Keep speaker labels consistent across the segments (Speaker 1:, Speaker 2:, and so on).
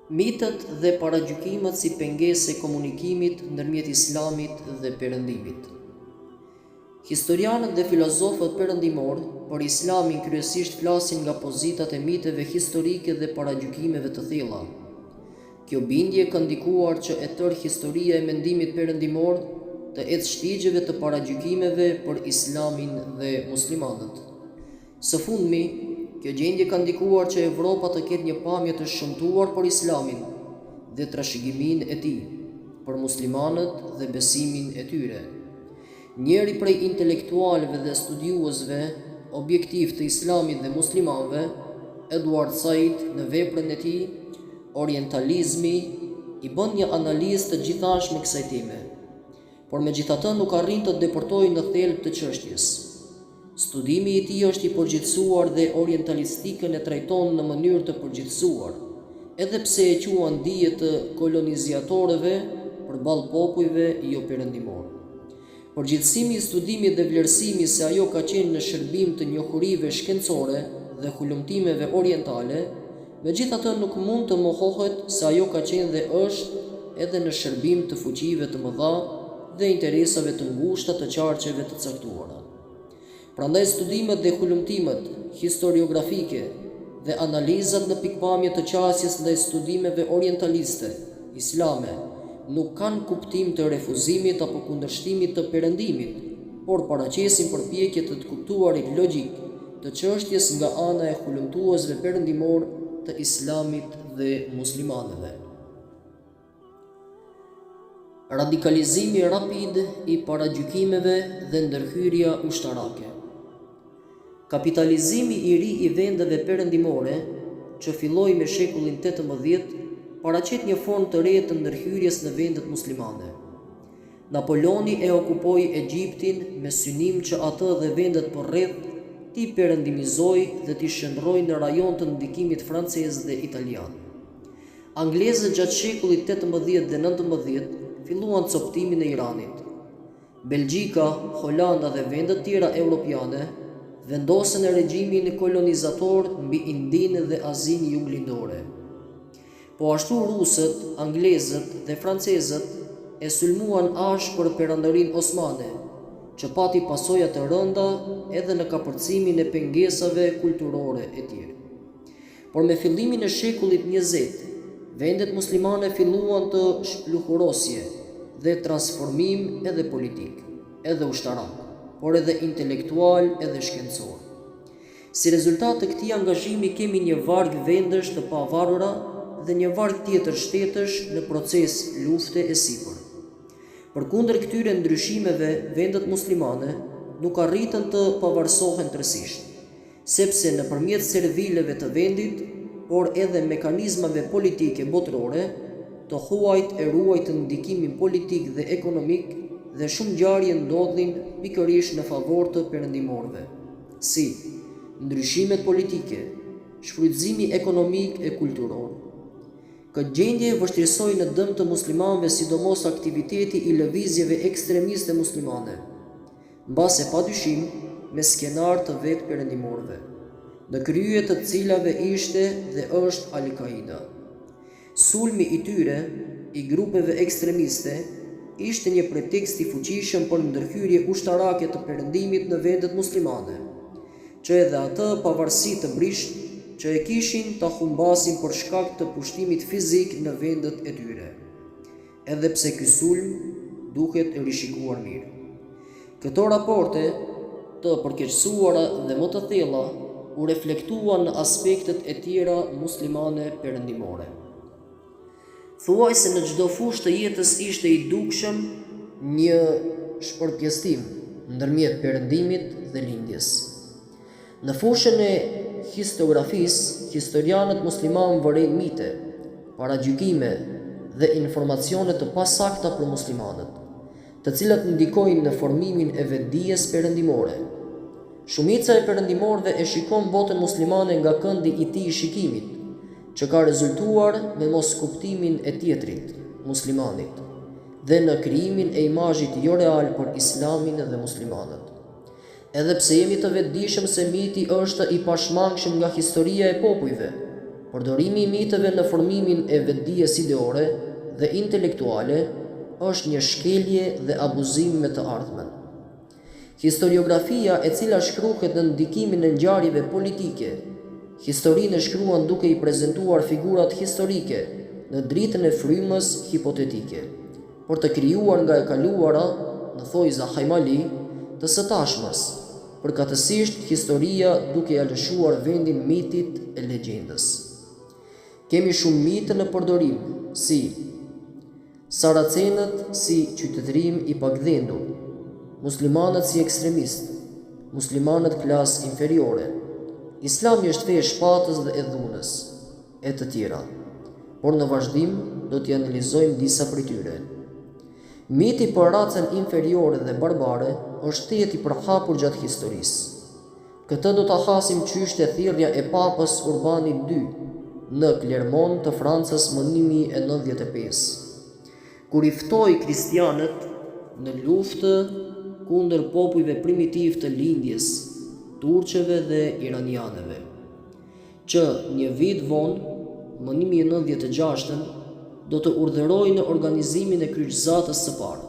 Speaker 1: Mitët dhe paragjykimet si pengesë e komunikimit ndërmjet Islamit dhe Perëndimit. Historianët dhe filozofët perëndimor për Islamin kryesisht flasin nga pozitat e miteve historike dhe paragjykimeve të thella. Kjo bindje ka ndikuar që e tërë historia e mendimit perëndimor të ecë shtigjeve të paragjykimeve për Islamin dhe muslimanët. Së fundmi, kjo gjendje ka ndikuar që Evropa të ketë një pamje të shëmtuar për Islamin dhe trashëgiminë e tij, për muslimanët dhe besimin e tyre. Njëri prej intelektualëve dhe studiuesve objektiv të Islamit dhe muslimanëve, Edward Said, në veprën e tij Orientalizmi, i bën një analizë të gjithashme kësaj teme, por megjithatë nuk arrin të deportojë në thelb të çështjes. Studimi i tij është i përgjithësuar dhe orientalistikën e trajton në mënyrë të përgjithësuar, edhe pse e quan dije të kolonizatorëve përballë popujve jo perëndimor. Përgjithësimi i studimit dhe vlerësimi se ajo ka qenë në shërbim të njohurive shkencore dhe hulumtimeve orientale, megjithatë nuk mund të mohohet se ajo ka qenë dhe është edhe në shërbim të fuqive të mëdha dhe interesave të ngushta të qarqeve të caktuara. Prandaj studimet dhe hulumtimet historiografike dhe analizat në pikpamje të qasjes ndaj studimeve orientaliste, islame, nuk kanë kuptim të refuzimit apo kundërshtimit të perëndimit, por paraqesin përpjekje të kuptuarit logjik të çështjes nga ana e hulumtuesve perëndimor të Islamit dhe muslimanëve. Radikalizimi rapid i paragjykimeve dhe ndërhyrja ushtarake. Kapitalizimi i ri i vendeve perëndimore, që filloi me shekullin 18, paraqet një formë të re të ndërhyrjes në vendet muslimane. Napoleoni e okupoi Egjiptin me synim që atë dhe vendet përreth t'i perëndimizoi dhe t'i shndroi në rajon të ndikimit francez dhe italian. Anglezët gjatë shekullit 18 dhe 19 filluan coptimin e Iranit. Belgjika, Holanda dhe vendet tjera europiane vendosën e regjimin kolonizator mbi Indinë dhe Azinë juglindore. Po ashtu rusët, anglezët dhe francezët e sulmuan ashpër perandorinë osmane, që pati pasoja të rënda edhe në kapërcimin e pengesave kulturore e tjera. Por me fillimin e shekullit 20, vendet muslimane filluan të shpluhurosje dhe transformim edhe politik, edhe ushtarak, por edhe intelektual edhe shkencor. Si rezultat të këtij angazhimi kemi një varg vendesh të pavarura dhe një varg tjetër shtetësh në proces lufte e sipër. Përkundër këtyre ndryshimeve, vendet muslimane nuk arritën të pavarësohen tërësisht, sepse nëpërmjet servileve të vendit, por edhe mekanizmave politike botërore, të huajt e ruajtën ndikimin politik dhe ekonomik dhe shumë ngjarje ndodhin pikërisht në favor të perëndimorëve, si ndryshimet politike, shfrytëzimi ekonomik e kulturor. Këtë gjendje vështirësoi në dëm të muslimanëve sidomos aktiviteti i lëvizjeve ekstremiste muslimane, mbase padyshim me skenar të vetë perëndimorëve, në krye të cilave ishte dhe është Al-Qaida. Sulmi i tyre, i grupeve ekstremiste, ishte një pretekst i fuqishëm për ndërhyrje ushtarake të perëndimit në vendet muslimane, që edhe atë pavarësi të brisht që e kishin ta humbasin për shkak të pushtimit fizik në vendet e tyre, edhe pse ky sulm duket e rishikuar mirë. Këto raporte të përkeqësuara dhe më të thella u reflektuan në aspektet e tjera muslimane perëndimore. Thuaj se në çdo fushë të jetës ishte i dukshëm një shpërpjestim ndërmjet perëndimit dhe lindjes. Në fushën e historiografisë, historianët muslimanë vërejnë mite, paragjykime dhe informacione të pasakta për muslimanët, të cilat ndikojnë në formimin e vetdijes perëndimore. Shumica e perëndimorëve e shikon botën muslimane nga këndi i tij shikimit, që ka rezultuar me mos kuptimin e tjetrit, muslimanit, dhe në krijimin e imazhit jo real për Islamin dhe muslimanët. Edhe pse jemi të vetëdijshëm se miti është i pashmangshëm nga historia e popujve, Përdorimi i miteve në formimin e vetdijes ideore dhe intelektuale është një shkelje dhe abuzim me të ardhmen. Historiografia e cila shkruhet në ndikimin e ngjarjeve politike, historinë e shkruan duke i prezantuar figurat historike në dritën e frymës hipotetike, por të krijuar nga e kaluara, në thojza Hajmali, të së tashmës, përkatësisht historia duke ja lëshuar vendin mitit e legjendës. Kemi shumë mite në përdorim, si Saracenët si qytetërim i pagdhendur, muslimanët si ekstremist, muslimanët klas inferiore, Islami është fe e shpatës dhe e dhunës, e të tjera. Por në vazhdim do t'i analizojmë disa prej tyre. Miti për racën inferiore dhe barbare është tejet i përhapur gjatë historisë. Këtë do ta hasim qysh te thirrja e Papës Urbani II në Clermont të Francës më 1095, kur i ftoi kristianët në luftë kundër popujve primitiv të lindjes, turqeve dhe iranianëve, që një vit vonë, më 1096, do të urdhëroi në organizimin e kryqëzatës së parë.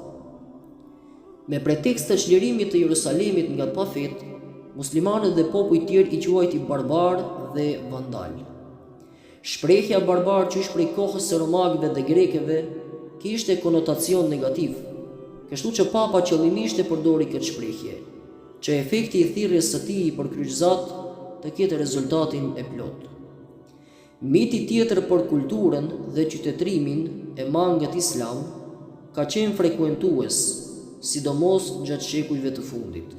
Speaker 1: Me pretekst të çlirimit të Jerusalemit nga pafet, muslimanët dhe popujt tjerë i quajti barbar dhe vandal. Shprehja barbar qysh prej kohës së romakëve dhe grekëve kishte konotacion negativ, kështu që papa qëllimisht e përdori këtë shprehje, që efekti i thirrjes së tij për kryqëzat të ketë rezultatin e plotë. Miti tjetër për kulturën dhe qytetërimin e mangët islam ka qenë frekuentues, sidomos gjatë shekujve të fundit.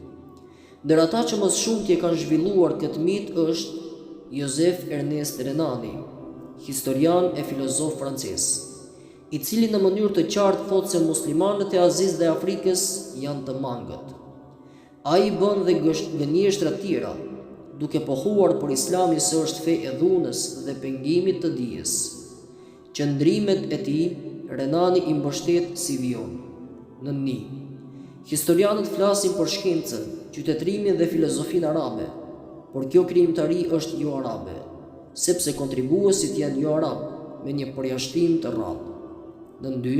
Speaker 1: Ndër ata që më shumti e kanë zhvilluar këtë mit është Joseph Ernest Renani, historian e filozof francez, i cili në mënyrë të qartë thotë se muslimanët e Azisë dhe Afrikës janë të mangët. Ai bën dhe gënjeshtra tjera, duke pohuar për Islami se është fe e dhunës dhe pengimit të dijes. Qëndrimet e tij Renani i mbështet si vion. Në një, historianët flasin për shkencën, qytetërimin dhe filozofinë arabe, por kjo krijimtari është jo arabe, sepse kontribuesit janë jo arab, me një përjashtim të rrallë. Në dy,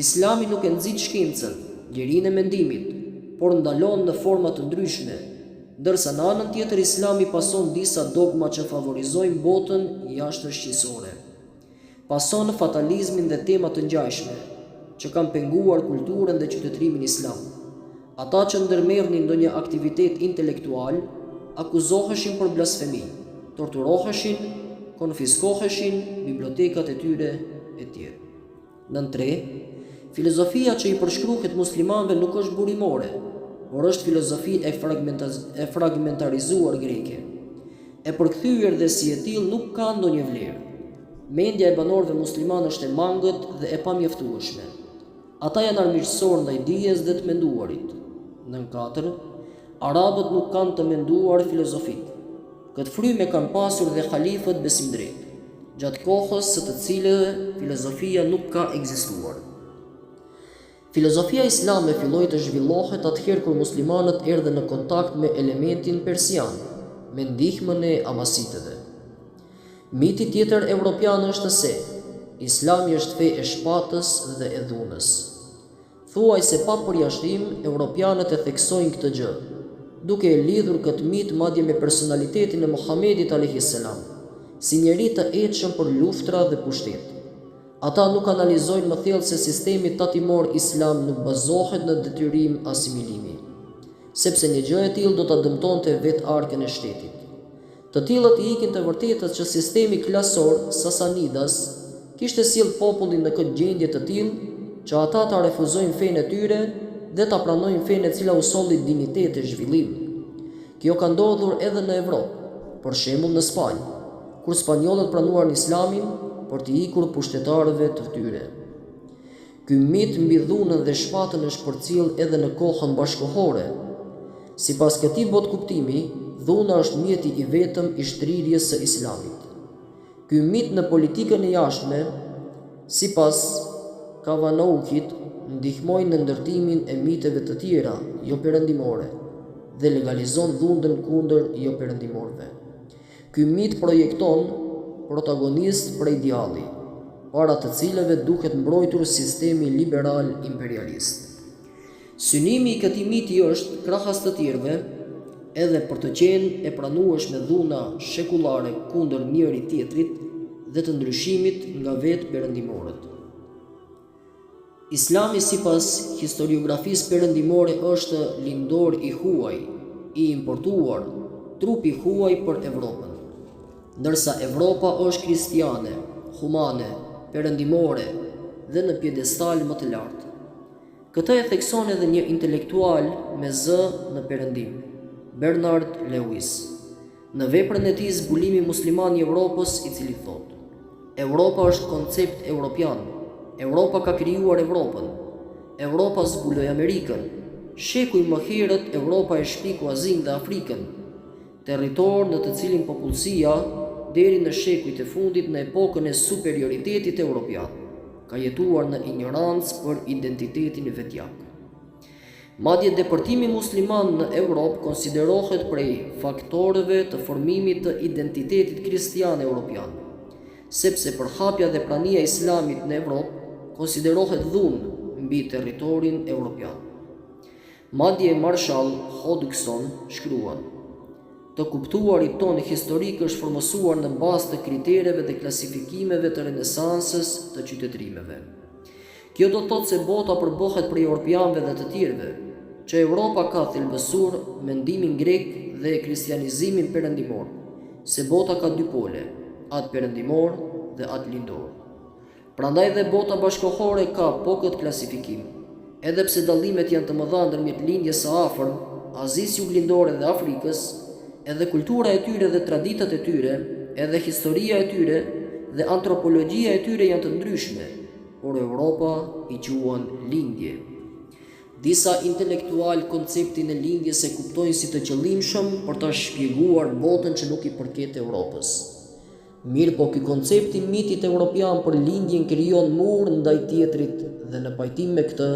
Speaker 1: Islami nuk e nxit shkencën, lirinë e mendimit, por ndalon në forma të ndryshme, ndërsa në anën tjetër Islami pason disa dogma që favorizojnë botën jashtëshqisore. Pason fatalizmin dhe tema të ngjashme, që kanë penguar kulturën dhe qytetërimin islam. Ata që ndërmerrnin ndonjë aktivitet intelektual akuzoheshin për blasfemi, torturoheshin, konfiskoheshin bibliotekat e tyre e tjerë. Në tre, filozofia që i përshkruhet muslimanëve nuk është burimore, por është filozofi e fragmentarizuar greke. E përkthyer dhe si e tillë nuk ka ndonjë vlerë. Mendja e banorëve muslimanë është e mangët dhe e pamjaftueshme. Ata janë armiqësor ndaj dijes dhe të menduarit. Në katër, arabët nuk kanë të menduar filozofik. Këtë frymë kanë pasur dhe halifët besimdrejt, gjatë kohës së të cilëve filozofia nuk ka ekzistuar. Filozofia islame filloi të zhvillohet atëherë kur muslimanët erdhën në kontakt me elementin persian, me ndihmën e abasitëve. Miti tjetër evropian është se Islami është fe e shpatës dhe e dhunës. Thuaj se pa përjashtim, evropianët e theksojnë këtë gjë, duke e lidhur këtë mit madje me personalitetin e Muhamedit a.s. si njeri të etshëm për luftra dhe pushtet. Ata nuk analizojnë më thellë se sistemi tatimor islam nuk bazohet në detyrim asimilimi, sepse një gjë e tillë do ta dëmtonte vetë arkën e shtetit. Të tillët i ikin të vërtetës që sistemi klasor Sasanidas kishte sjell popullin në këtë gjendje të tillë që ata ta refuzojnë fenë e tyre dhe ta pranojnë fenë e cila u solli dinitet e zhvillim. Kjo ka ndodhur edhe në Evropë, për shembull në Spanjë, kur spanjollët pranuan islamin për t'i ikur pushtetarëve të tyre. Ky mit mbi dhunën dhe shpatën është përcjell edhe në kohën bashkëkohore. Sipas këtij botkuptimi, dhuna është mjeti i vetëm i shtrirjes së islamit. Ky mit në politikën e jashtme, sipas Kavanaukit, ndihmojnë në ndërtimin e miteve të tjera jo perëndimore dhe legalizon dhundën kundër jo perëndimorëve. Ky mit projekton protagonist prej djalli, para të cilëve duhet mbrojtur sistemi liberal imperialist. Synimi i këtij miti është, krahas të tjerëve, edhe për të qenë e pranueshme dhuna shekullare kundër njëri tjetrit dhe të ndryshimit nga vetë perëndimorët. Islami sipas historiografisë perëndimore është lindor i huaj, i importuar, trup i huaj për Evropën, ndërsa Evropa është kristiane, humane, perëndimore dhe në pjedestal më të lartë. Këtë e thekson edhe një intelektual me zë në perëndim, Bernard Lewis, në veprën e tij Zbulimi musliman i Evropës, i cili thotë: Europa është koncept europian. Europa ka krijuar Evropën. Europa zbuloi Amerikën. Shekuj më herët Europa e shpiku Azinë dhe Afrikën, territor në të cilin popullsia deri në shekujt e fundit në epokën e superioritetit evropian ka jetuar në ignorancë për identitetin e vetjak. Madje depërtimi musliman në Europë konsiderohet prej faktorëve të formimit të identitetit kristian evropian, sepse përhapja dhe prania e islamit në Evropë konsiderohet dhunë mbi territorin evropian. Madje Marshall Hodgson shkruan: të kuptuarit tonë historik është formosuar në bazë të kritereve dhe klasifikimeve të renesansës të qytetërimeve. Kjo do të thotë se bota përbohet prej europianëve dhe të tjerëve, që Europa ka thelbësuar mendimin grek dhe kristianizimin perëndimor, se bota ka dy pole, atë perëndimor dhe atë lindor. Prandaj dhe bota bashkohore ka po këtë klasifikim, edhe pse dallimet janë të mëdha ndërmjet lindjes së afërm, Azisë juglindore dhe Afrikës, edhe kultura e tyre dhe traditat e tyre, edhe historia e tyre dhe antropologjia e tyre janë të ndryshme, por Europa i quan lindje. Disa intelektual konceptin e lindjes e kuptojnë si të qëllimshëm për ta shpjeguar botën që nuk i përket Europës. Mirë po ky koncepti mitit evropian për lindjen krijon mur ndaj tjetrit dhe në pajtim me këtë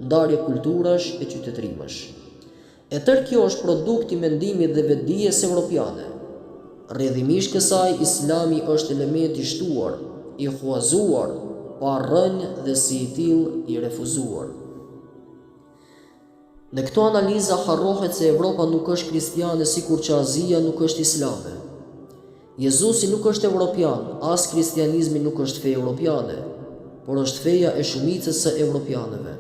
Speaker 1: ndarje kulturash e qytetërimësh. E tërë kjo është produkt i mendimit dhe vetdijes evropiane. Rrjedhimisht kësaj, Islami është element i shtuar, i huazuar, pa rrënjë dhe si i tillë i refuzuar. Në këto analiza harrohet se Evropa nuk është kristiane sikur që Azia nuk është islame. Jezusi nuk është evropian, as kristianizmi nuk është fe evropiane, por është feja e shumicës së evropianëve.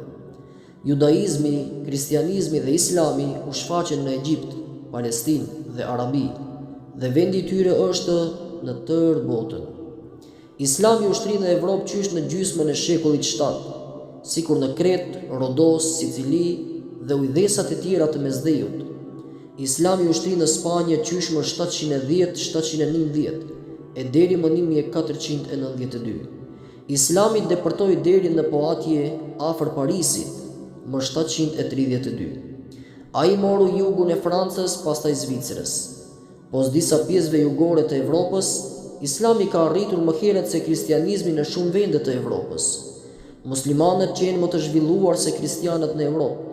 Speaker 1: Judaizmi, kristianizmi dhe islami u shfaqen në Egjipt, Palestinë dhe Arabi, dhe vendi i tyre është në tërë botën. Islami ushtri në Evropë qysh në gjysmën e shekullit 7, sikur në Kretë, Rodos, Sicili dhe ujdesat e tjera të Mesdhejut. Islami ushtri në Spanjë qysh më 710-711 e deri më 1492. Islami depërtoi deri në Poatje afër Parisit më 732. Ai moru jugun e Francës, pastaj Zvicrës. Pos disa pjesëve jugore të Evropës, Islami ka arritur më herët se kristianizmi në shumë vende të Evropës. Muslimanët qenë më të zhvilluar se kristianët në Evropë.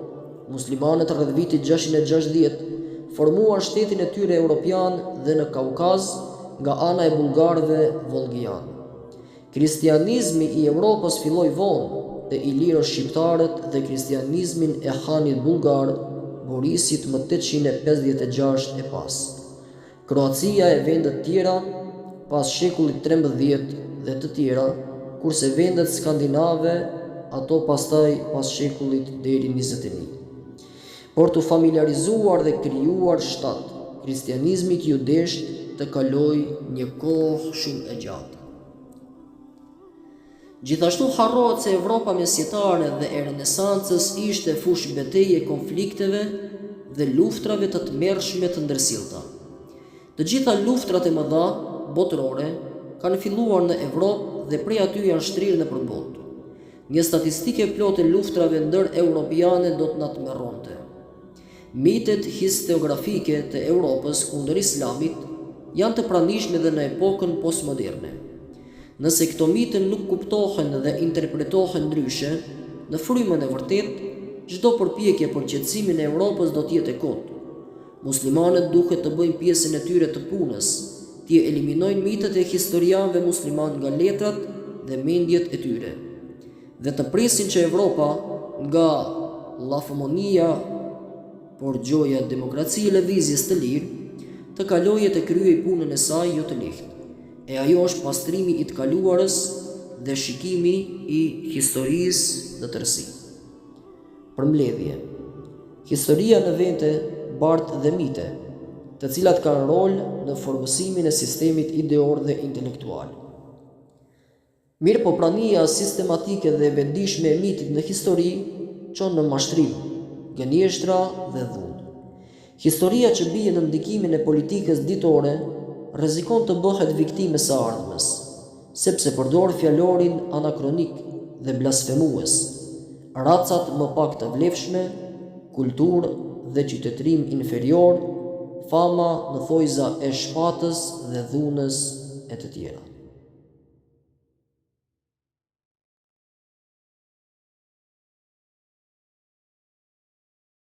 Speaker 1: Muslimanët rreth vitit 660 formuan shtetin e tyre europian dhe në Kaukaz nga ana e bulgarëve volgian. Kristianizmi i Evropës filloi vonë dhe i lirë shqiptarët dhe kristianizmin e hanit bulgar Borisit më 856 e pas. Kroacia e vendet tjera pas shekullit 13 dhe të tjera, kurse vendet skandinave ato pastaj pas shekullit deri 21. Por të familiarizuar dhe krijuar shtat, kristianizmit judesht të kaloj një kohë shumë e gjatë. Gjithashtu harrohet se Evropa mesjetare dhe e Renesancës ishte fushë betejë, konflikteve dhe luftrave të tmerrshme të ndërsjellta. Të gjitha luftrat e mëdha botërore kanë filluar në Evropë dhe prej aty janë shtrirë nëpër botë. Një statistike plotë e luftrave ndër europiane do të na tmerronte. Mitet historiografike të Europës kundër Islamit janë të pranishme dhe në epokën postmoderne. Nëse këto mite nuk kuptohen dhe interpretohen ndryshe, në frymën e vërtet, çdo përpjekje për qetësimin e Europës do të jetë e kotë. Muslimanët duhet të bëjnë pjesën e tyre të punës, t'i eliminojnë mitët e historianëve musliman nga letrat dhe mendjet e tyre, dhe të presin që Evropa, nga llafomonia, por gjoja demokracie lëvizjes të lirë, të kalojë të kryej punën e saj jo të lehtë. E ajo është pastrimi i të kaluarës dhe shikimi i historisë në tërësi. Përmbledhje. Historia në vente bartë dhe mite, të cilat kanë rol në formësimin e sistemit ideor dhe intelektual. Mirë po prania sistematike dhe vendishme e mitit në histori çon në mashtrim, gënjeshtra dhe dhunë. Historia që bie në ndikimin e politikës ditore rrezikon të bëhet viktime së ardhmës, sepse përdor fjalorin anakronik dhe blasfemues, racat më pak të vlefshme, kulturë dhe qytetërim inferior, fama në thojza e shpatës dhe dhunës e të tjera.